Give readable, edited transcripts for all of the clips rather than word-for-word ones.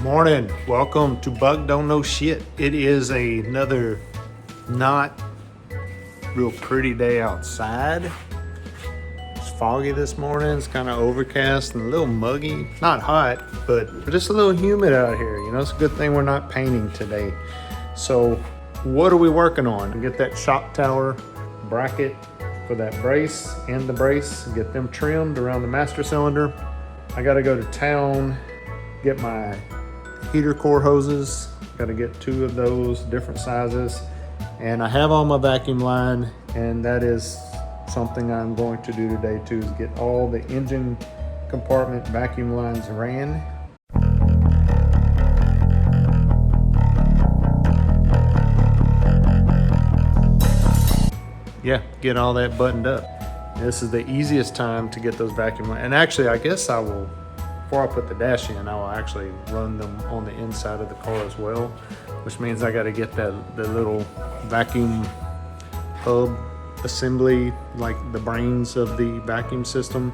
Morning, welcome to Bug Don't Know Shit. It is another not real pretty day outside. It's foggy this morning, it's kind of overcast and a little muggy. Not hot, but just a little humid out here. You know, it's a good thing we're not painting today. So what are we working on? Get that shock tower bracket for that brace and the brace, get them trimmed around the master cylinder. I gotta go to town, get my heater core hoses. Got to get 2 of those different sizes, and I have all my vacuum line, and that is something I'm going to do today too, is get all the engine compartment vacuum lines ran. Yeah, get all that buttoned up. This is the easiest time to get those vacuum lines, and actually I guess I will, before I put the dash in, I will actually run them on the inside of the car as well, which means I got to get the little vacuum hub assembly, like the brains of the vacuum system,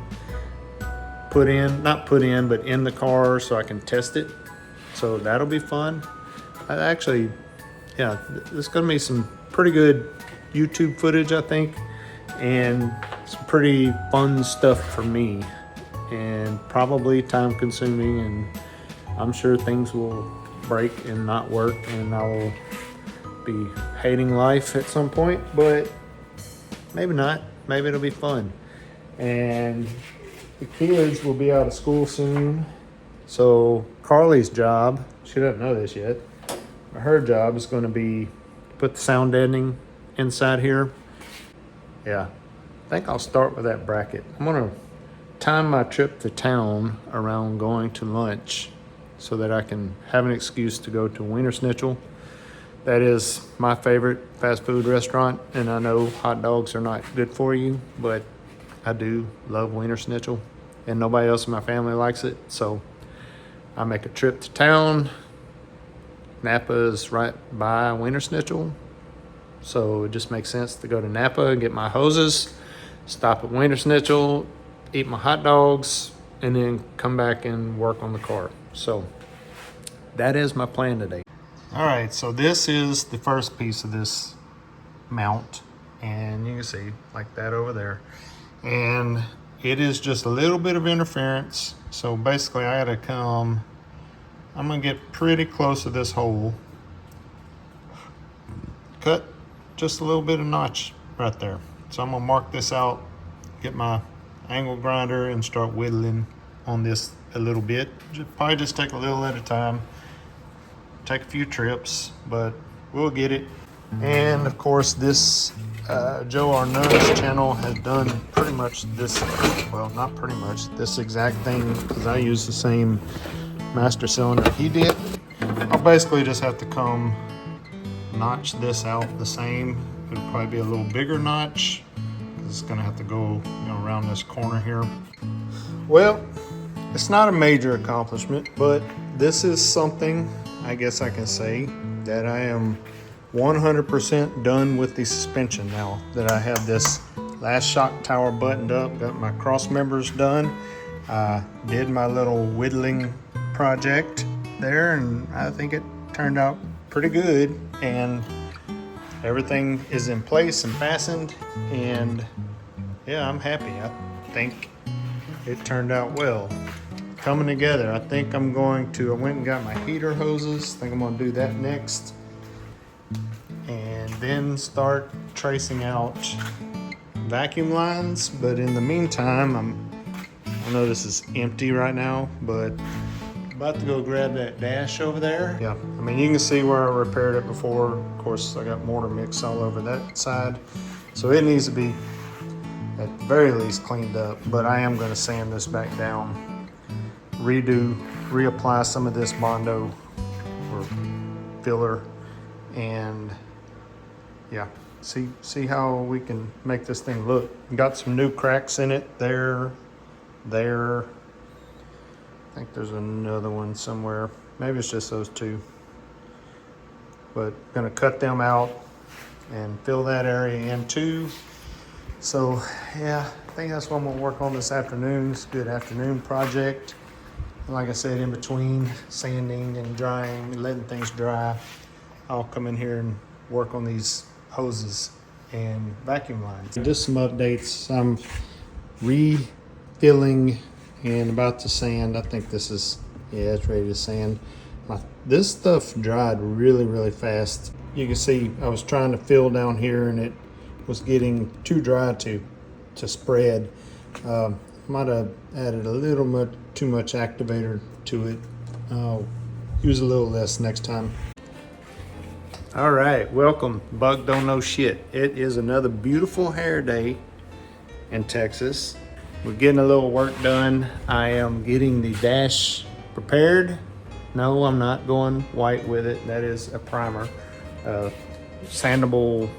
not put in, but in the car so I can test it. So that'll be fun. Yeah, there's going to be some pretty good YouTube footage, I think, and some pretty fun stuff for me, and probably time consuming, and I'm sure things will break and not work, and I will be hating life at some point, but maybe not. Maybe it'll be fun. And the kids will be out of school soon, so Carly's job, she doesn't know this yet, but her job is going to be put the sound deadening inside here. Yeah, I think I'll start with that bracket. I'm going to time my trip to town around going to lunch so that I can have an excuse to go to Wiener Schnitzel. That is my favorite fast food restaurant, and I know hot dogs are not good for you, but I do love Wiener Schnitzel, and nobody else in my family likes it, so I make a trip to town. Napa is right by Wiener Schnitzel, so it just makes sense to go to Napa and get my hoses, stop at Wiener Schnitzel, eat my hot dogs, and then come back and work on the car. So that is my plan today. All right, so this is the first piece of this mount, and you can see like that over there, and it is just a little bit of interference. So basically I gotta I'm gonna get pretty close to this hole, cut just a little bit of notch right there. So I'm gonna mark this out, get my angle grinder, and start whittling on this a little bit. Probably just take a little at a time, take a few trips, but we'll get it. And of course this Joe Arnone's channel has done pretty much this, well, not pretty much, this exact thing, because I use the same master cylinder he did. I'll basically just have to notch this out the same. It'll probably be a little bigger notch, it's gonna have to go, around this corner here. Well, it's not a major accomplishment, but this is something I guess I can say that I am 100% done with the suspension now that I have this last shock tower buttoned up, got my cross members done. I did my little whittling project there, and I think it turned out pretty good, and everything is in place and fastened, and yeah, I'm happy. I think it turned out well. Coming together. I think I went and got my heater hoses. I think I'm gonna do that next, and then start tracing out vacuum lines. But in the meantime, I know this is empty right now, but I'm about to go grab that dash over there. Yeah, I mean, you can see where I repaired it before. Of course, I got mortar mix all over that side, so it needs to be at the very least cleaned up. But I am going to sand this back down, reapply some of this Bondo or filler, and yeah, see how we can make this thing look. Got some new cracks in it there. I think there's another one somewhere. Maybe it's just those 2. But gonna cut them out and fill that area in too. So yeah, I think that's what I'm gonna work on this afternoon. It's a good afternoon project. like I said, in between sanding and drying, letting things dry, I'll come in here and work on these hoses and vacuum lines. Just some updates. I'm refilling and about to sand. I think this is, yeah, it's ready to sand. This stuff dried really fast. You can see I was trying to fill down here and it was getting too dry to spread. Might have added a little too much activator to it. I'll use a little less next time. All right, welcome, Bug Don't Know Shit. It is another beautiful hair day in Texas. We're getting a little work done. I am getting the dash prepared. No, I'm not going white with it. That is a primer. Sandable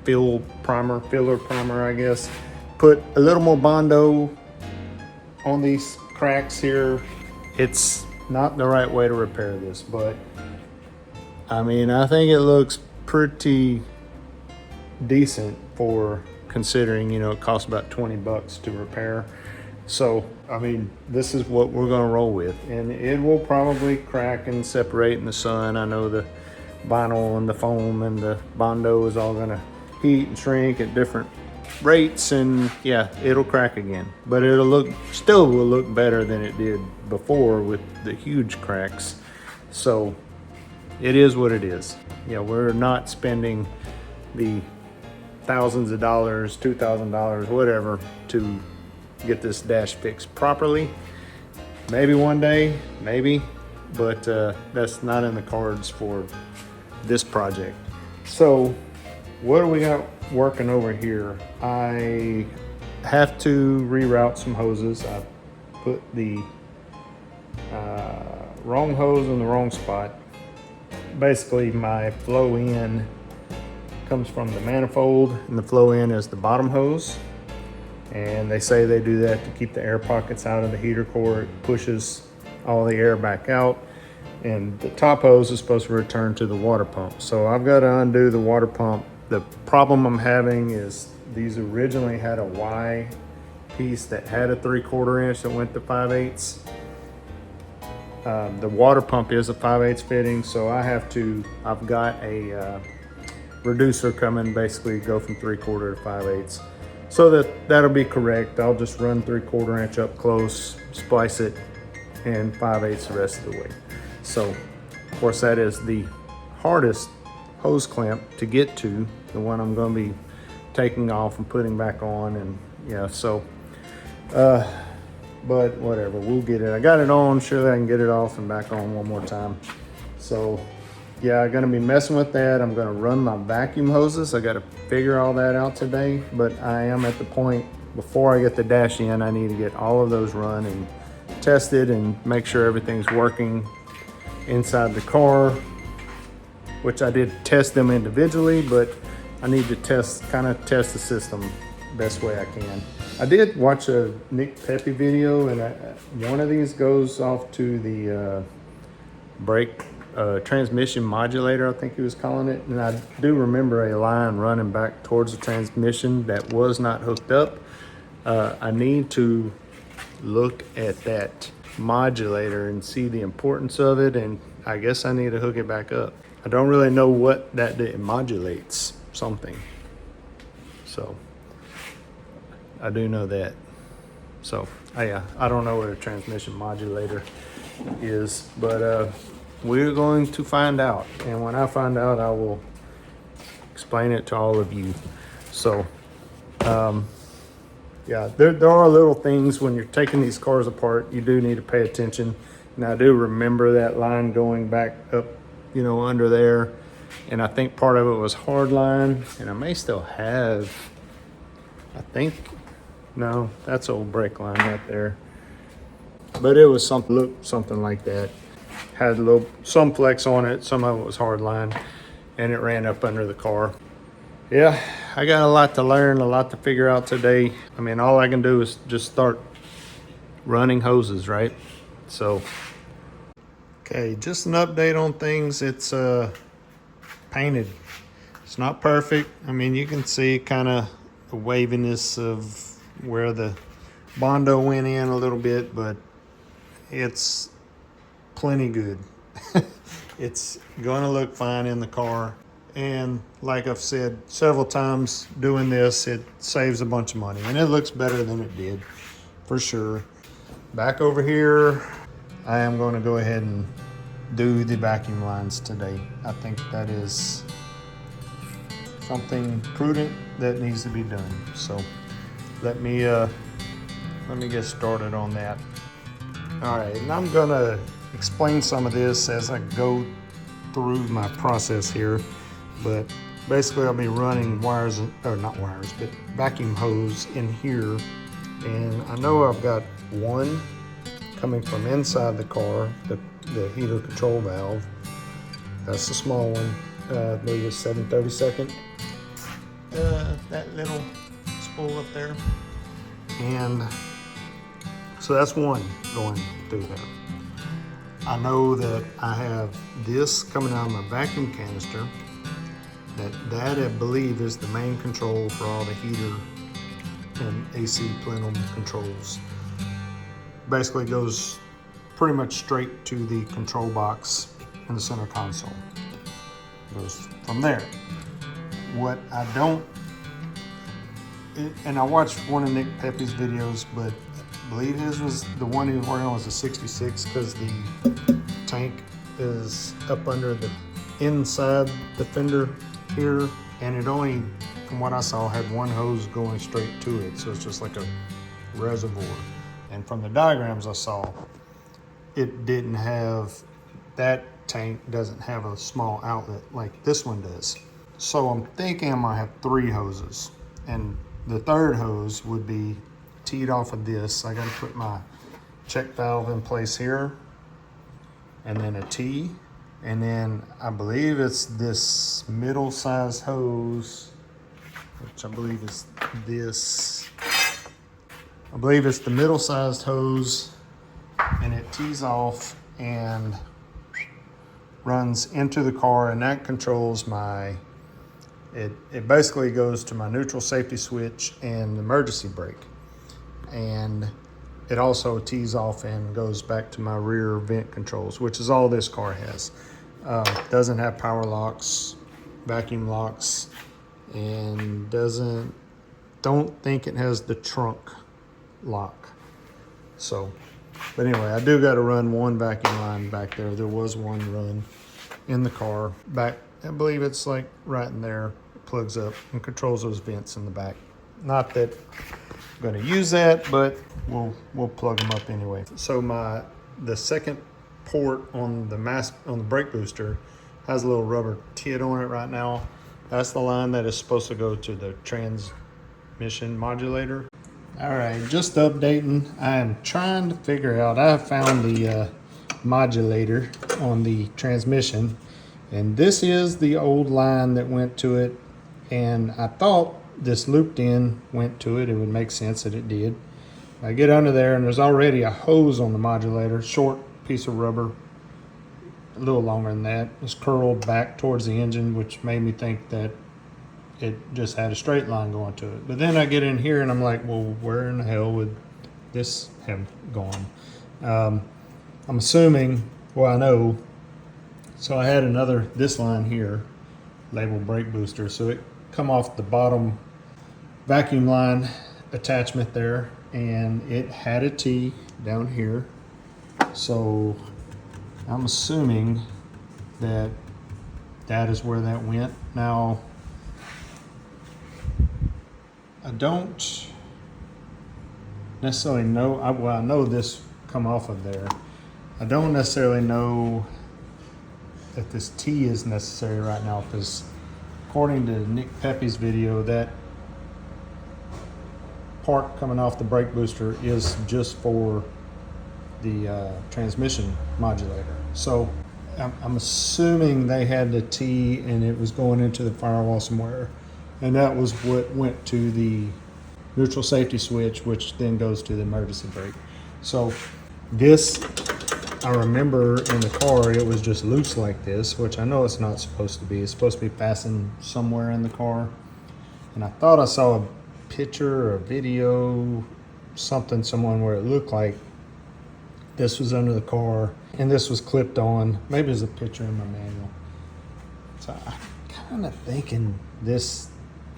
filler primer, I guess. Put a little more Bondo on these cracks here. It's not the right way to repair this, but I mean, I think it looks pretty decent for considering, you know, it costs about 20 bucks to repair. So, I mean, this is what we're gonna roll with. And it will probably crack and separate in the sun. I know the vinyl and the foam and the Bondo is all gonna heat and shrink at different rates, and yeah, it'll crack again. But still will look better than it did before with the huge cracks. So, it is what it is. You know, we're not spending the thousands of dollars, $2,000, whatever, to get this dash fixed properly. Maybe one day, maybe, but that's not in the cards for this project. So what do we got working over here? I have to reroute some hoses. I put the wrong hose in the wrong spot. Basically, my flow in comes from the manifold and the flow in is the bottom hose. And they say they do that to keep the air pockets out of the heater core. It pushes all the air back out. And the top hose is supposed to return to the water pump. So I've got to undo the water pump. The problem I'm having is these originally had a Y piece that had a 3/4 inch that went to 5/8. The water pump is a 5/8 fitting, so I've got a reducer coming, basically go from 3/4 to 5/8. So that'll be correct. I'll just run 3/4 inch up close, splice it, and 5/8 the rest of the way. So, of course, that is the hardest hose clamp to get to, the one I'm gonna be taking off and putting back on, and yeah, so, but whatever, we'll get it. I got it on, surely I can get it off and back on one more time. So yeah, I'm gonna be messing with that. I'm gonna run my vacuum hoses. I gotta figure all that out today, but I am at the point, before I get the dash in, I need to get all of those run and tested and make sure everything's working inside the car, which I did test them individually, but I need to test the system best way I can. I did watch a Nick Pepe video, and one of these goes off to the brake transmission modulator, I think he was calling it. And I do remember a line running back towards the transmission that was not hooked up. I need to look at that modulator and see the importance of it, and I guess I need to hook it back up. I don't really know what it modulates something. So I do know that. So I don't know what a transmission modulator is, but we're going to find out. And when I find out, I will explain it to all of you. So yeah, there are little things when you're taking these cars apart, you do need to pay attention. And I do remember that line going back up, you know, under there. And I think part of it was hard line, and I may still have, no, that's old brake line right there. But it was something like that. Had some flex on it, some of it was hard line, and it ran up under the car. Yeah, I got a lot to learn, a lot to figure out today. I mean, all I can do is just start running hoses, right? So, okay, just an update on things. It's painted. It's not perfect. I mean, you can see kind of the waviness of where the Bondo went in a little bit, but it's plenty good. It's going to look fine in the car. And like I've said several times, doing this, it saves a bunch of money. And it looks better than it did, for sure. Back over here, I am going to go ahead and do the vacuum lines today. I think that is something prudent that needs to be done. So let me get started on that. All right, and I'm gonna explain some of this as I go through my process here, but basically I'll be running wires, or not wires, but vacuum hose in here. And I know I've got one coming from inside the car, the heater control valve. That's the small one, I believe it's 7/32. That little spool up there. And so that's one going through there. I know that I have this coming out of my vacuum canister. That I believe is the main control for all the heater and AC plenum controls. Basically goes pretty much straight to the control box in the center console. Goes from there. What I don't, and I watched one of Nick Pepe's videos, but I believe his was the one he was working on was a 66 because the tank is up under the inside the fender here, and it only, from what I saw, had one hose going straight to it, so it's just like a reservoir. And from the diagrams I saw, it didn't have, that tank doesn't have a small outlet like this one does. So I'm thinking I'm gonna have 3 hoses, and the third hose would be teed off of this. I gotta put my check valve in place here, and then a T, and then I believe it's this middle-sized hose, which I believe is this. I believe it's the middle-sized hose, and it tees off and runs into the car, and that controls my, it basically goes to my neutral safety switch and emergency brake. And it also tees off and goes back to my rear vent controls, which is all this car has. Doesn't have power locks, vacuum locks, and don't think it has the trunk lock. So, but anyway, I do got to run one vacuum line back there. There was one run in the car back. I believe it's like right in there. It plugs up and controls those vents in the back. Not that I'm going to use that, but we'll plug them up anyway. So the second port on the brake booster has a little rubber tit on it right now. That's the line that is supposed to go to the transmission modulator. All right, just updating. I am trying to figure out, I found the modulator on the transmission, and this is the old line that went to it, and I thought this looped in went to it. It would make sense that it did. I get under there, and there's already a hose on the modulator, short piece of rubber, a little longer than that. It's curled back towards the engine, which made me think that it just had a straight line going to it. But then I get in here and I'm like, well, where in the hell would this have gone? I'm assuming, well, I know, so I had this line here, labeled brake booster. So it come off the bottom vacuum line attachment there, and it had a T down here. So I'm assuming that is where that went. Now, I don't necessarily know, well, I know this come off of there. I don't necessarily know that this T is necessary right now, because according to Nick Pepe's video, that part coming off the brake booster is just for the transmission modulator. So I'm assuming they had the T and it was going into the firewall somewhere, and that was what went to the neutral safety switch, which then goes to the emergency brake. So this, I remember in the car, it was just loose like this, which I know it's not supposed to be. It's supposed to be fastened somewhere in the car. And I thought I saw a picture or a video, someone where it looked like This was under the car, and this was clipped on. Maybe there's a picture in my manual. So I'm kind of thinking this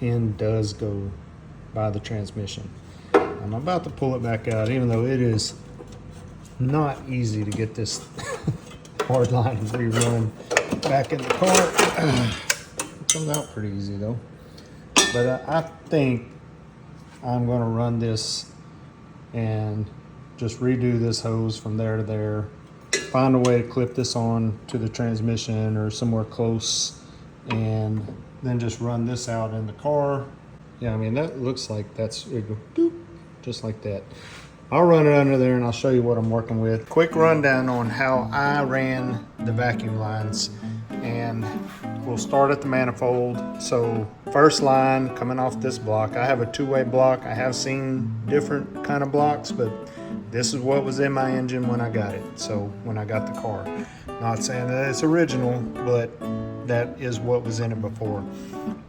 end does go by the transmission. I'm about to pull it back out, even though it is not easy to get this hard line rerun back in the car. It comes out pretty easy though. But I think I'm going to run this and just redo this hose from there to there. Find a way to clip this on to the transmission or somewhere close, and then just run this out in the car. Yeah, I mean, that looks like that's it go doop, just like that. I'll run it under there and I'll show you what I'm working with. Quick rundown on how I ran the vacuum lines, and we'll start at the manifold. So first line coming off this block, I have a two-way block. I have seen different kind of blocks, but this is what was in my engine when I got it. So when I got the car, not saying that it's original, but that is what was in it before.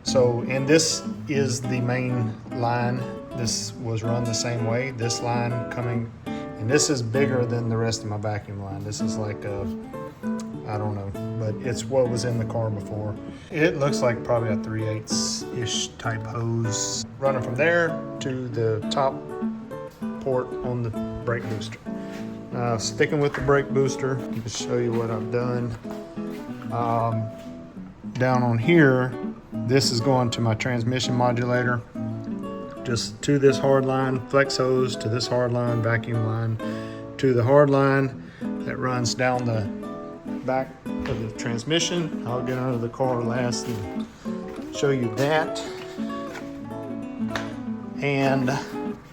So, and this is the main line. This was run the same way. This line coming, and this is bigger than the rest of my vacuum line. This is like a, I don't know, but it's what was in the car before. It looks like probably a 3/8-ish type hose. Running from there to the top port on the brake booster. Sticking with the brake booster, to show you what I've done. Down on here, this is going to my transmission modulator. Just to this hard line, flex hose to this hard line, vacuum line to the hard line that runs down the back of the transmission. I'll get under the car last and show you that. And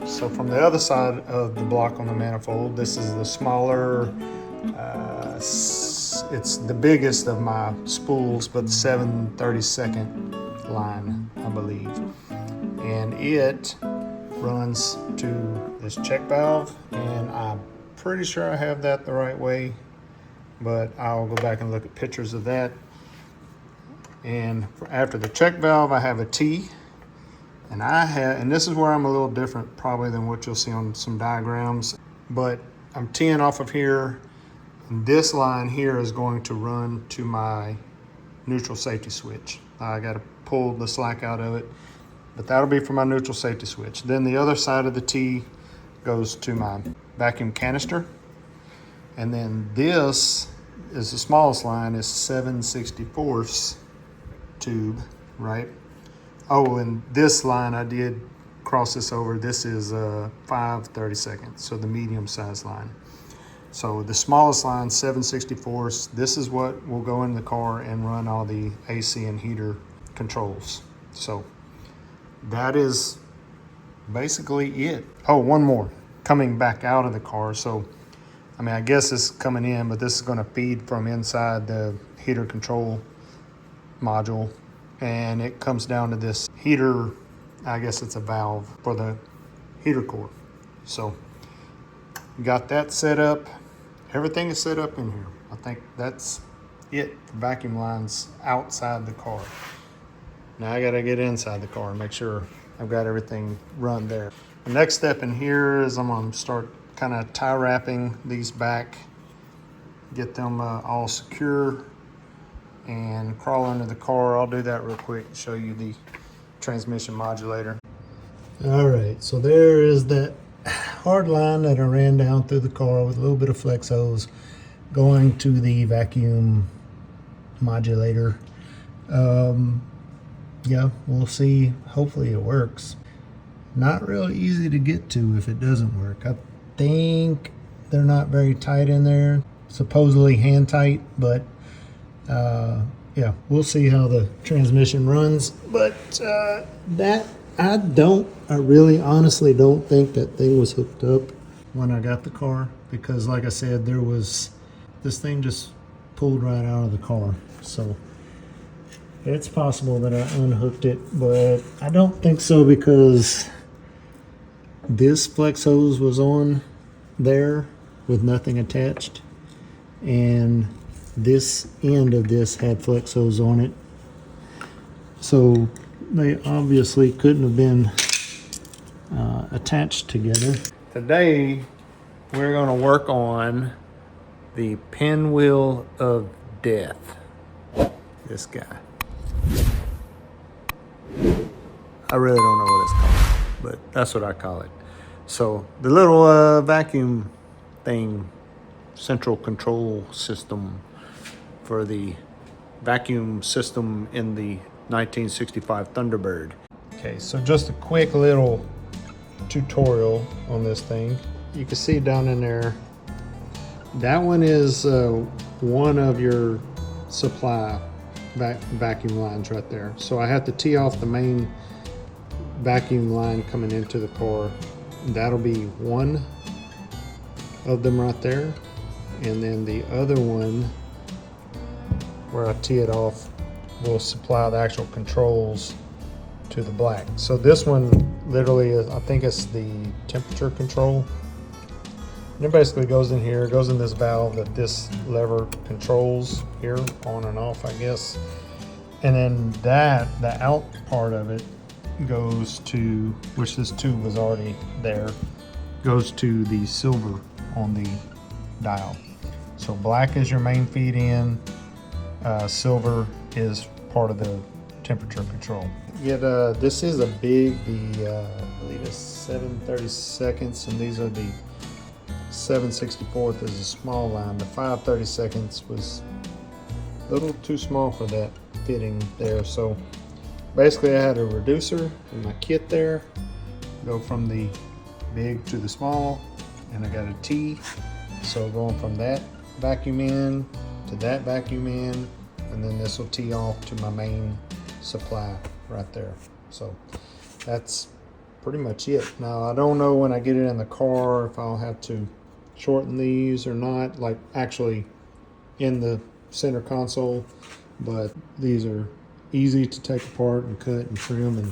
so from the other side of the block on the manifold, this is the smaller, it's the biggest of my spools, but the 7/32 line, I believe. And it runs to this check valve, and I'm pretty sure I have that the right way, but I'll go back and look at pictures of that. And after the check valve, I have a T, and this is where I'm a little different probably than what you'll see on some diagrams, but I'm teeing off of here, and this line here is going to run to my neutral safety switch. I got to pull the slack out of it, but that'll be for my neutral safety switch. Then the other side of the T goes to my vacuum canister, and then this is the smallest line, is 7/64 tube, right? Oh, and this line I did cross this over. This is 5/32, so the medium size line. So the smallest line, 7/64. This is what will go in the car and run all the AC and heater controls. So that is basically it. Oh, one more coming back out of the car. So, I mean, I guess it's coming in, but this is going to feed from inside the heater control module, and it comes down to this heater. I guess it's a valve for the heater core. So got that set up. Everything is set up in here. I think that's it for vacuum lines outside the car. Now I gotta get inside the car and make sure I've got everything run there. The next step in here is I'm gonna start kind of tie wrapping these back, get them all secure, and crawl under the car. I'll do that real quick and show you the transmission modulator. All right, so there is that hard line that I ran down through the car with a little bit of flex hose going to the vacuum modulator. Yeah, we'll see. Hopefully it works. Not real easy to get to if it doesn't work. I think they're not very tight in there. Supposedly hand tight, but yeah, we'll see how the transmission runs. But I really honestly don't think that thing was hooked up when I got the car, because like I said, this thing just pulled right out of the car. So it's possible that I unhooked it, but I don't think so, because this flex hose was on there with nothing attached, and this end of this had flex hose on it. So they obviously couldn't have been attached together. Today, we're gonna work on the pinwheel of death. This guy. I really don't know what it's called, but that's what I call it. So the little vacuum thing, central control system for the vacuum system in the 1965 Thunderbird. Okay, so just a quick little tutorial on this thing. You can see down in there, that one is one of your supply vacuum lines right there. So I have to tee off the main vacuum line coming into the car. That'll be one of them right there. And then the other one, where I tee it off, will supply the actual controls to the black. So this one literally is, I think it's the temperature control. And it basically goes in here, goes in this valve that this lever controls here, on and off, I guess. And then the out part of it goes to, which this tube was already there, goes to the silver on the dial. So black is your main feed in, silver is part of the temperature control. Yet this is a big, I believe it's 7/32, and these are the 7/64 is a small line. The 5/32 was a little too small for that fitting there. So basically I had a reducer in my kit there, go from the big to the small, and I got a T. So going from that vacuum in to that vacuum in, and then this will tee off to my main supply right there. So that's pretty much it. Now I don't know when I get it in the car if I'll have to shorten these or not, like actually in the center console, but these are easy to take apart and cut and trim, and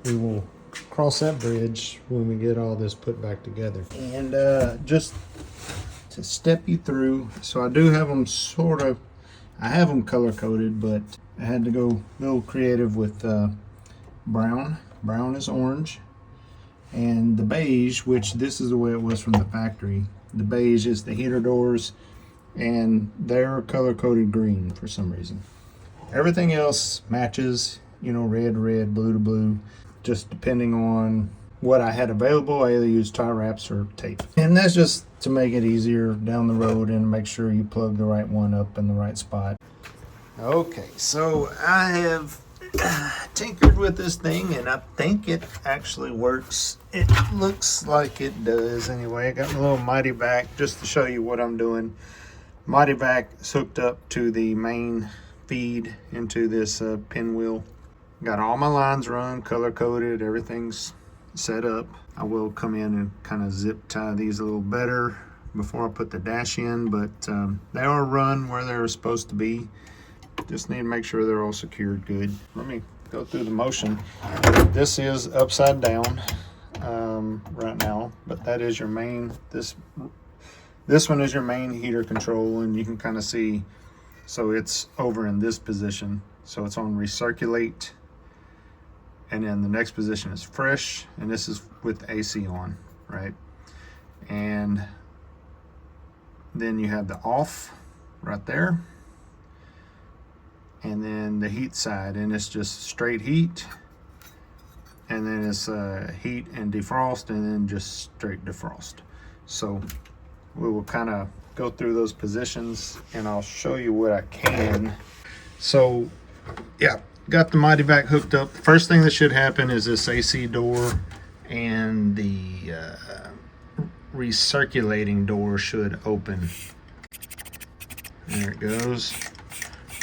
we will cross that bridge when we get all this put back together. And just to step you through, so I do have them I have them color coded, but I had to go a little creative with brown. Brown is orange, and the beige, which this is the way it was from the factory. The beige is the heater doors, and they're color coded green for some reason. Everything else matches, you know, red to red, blue to blue, just depending on what I had available. I either use tie wraps or tape. And that's just to make it easier down the road and make sure you plug the right one up in the right spot. Okay, so I have tinkered with this thing, and I think it actually works. It looks like it does anyway. I got my little Mighty Vac just to show you what I'm doing. Mighty Vac is hooked up to the main feed into this pinwheel. Got all my lines run, color coded, everything's set up. I will come in and kind of zip tie these a little better before I put the dash in, but they are run where they're supposed to be. Just need to make sure they're all secured good. Let me go through the motion. This is upside down right now, but that is your main, this one is your main heater control, and you can kind of see, so it's over in this position. So it's on recirculate, and then the next position is fresh, and this is with AC on, right? And then you have the off right there, and then the heat side, and it's just straight heat, and then it's heat and defrost, and then just straight defrost. So we will kind of go through those positions, and I'll show you what I can. So yeah, got the Mighty Vac hooked up. The first thing that should happen is this AC door, and the recirculating door should open. There it goes.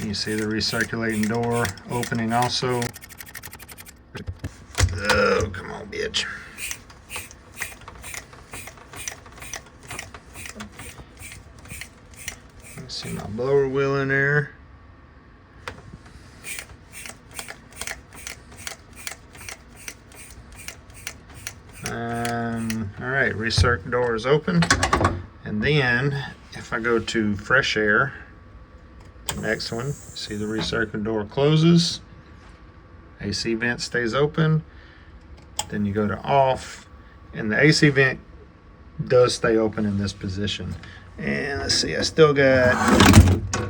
You see the recirculating door opening also. Oh, come on, bitch. See my blower wheel in there. All right, recirc door is open. And then if I go to fresh air, the next one, see the recircuit door closes, AC vent stays open, then you go to off, and the AC vent does stay open in this position. And let's see, I still got,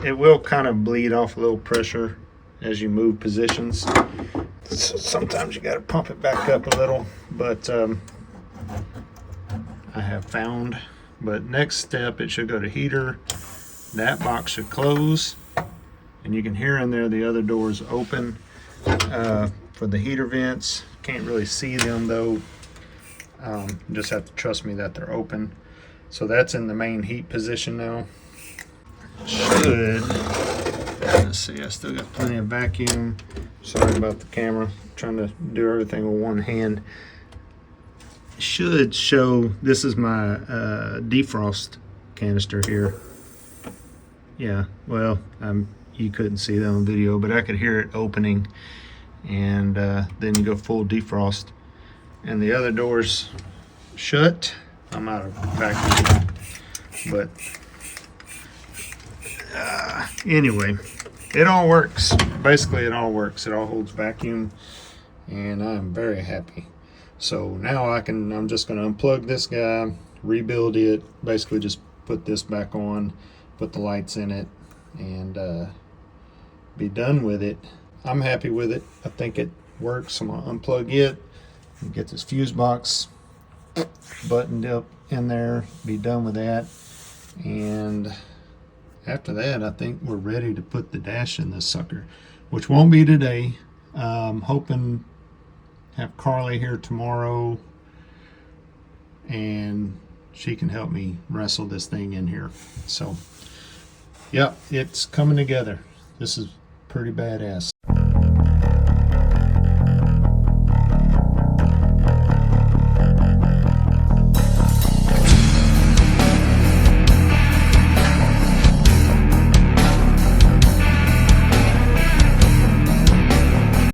it will kind of bleed off a little pressure as you move positions. So sometimes you got to pump it back up a little, but I have found. But next step, it should go to heater. That box should close, and you can hear in there the other doors open for the heater vents. Can't really see them though. You just have to trust me that they're open. So that's in the main heat position now. Should, let's see, I still got plenty of vacuum. Sorry about the camera, I'm trying to do everything with one hand. Should show, this is my defrost canister here. Yeah, well, you couldn't see that on video, but I could hear it opening, and then you go full defrost. And the other doors shut. I'm out of vacuum, but anyway, it all works. Basically, it all works. It all holds vacuum, and I'm very happy. So now I'm just going to unplug this guy, rebuild it, basically just put this back on, put the lights in it, and be done with it. I'm happy with it. I think it works. I'm going to unplug it, get this fuse box buttoned up in there, be done with that. And after that, I think we're ready to put the dash in this sucker, which won't be today. Hoping have Carly here tomorrow, and she can help me wrestle this thing in here. So, yeah, it's coming together. This is pretty badass.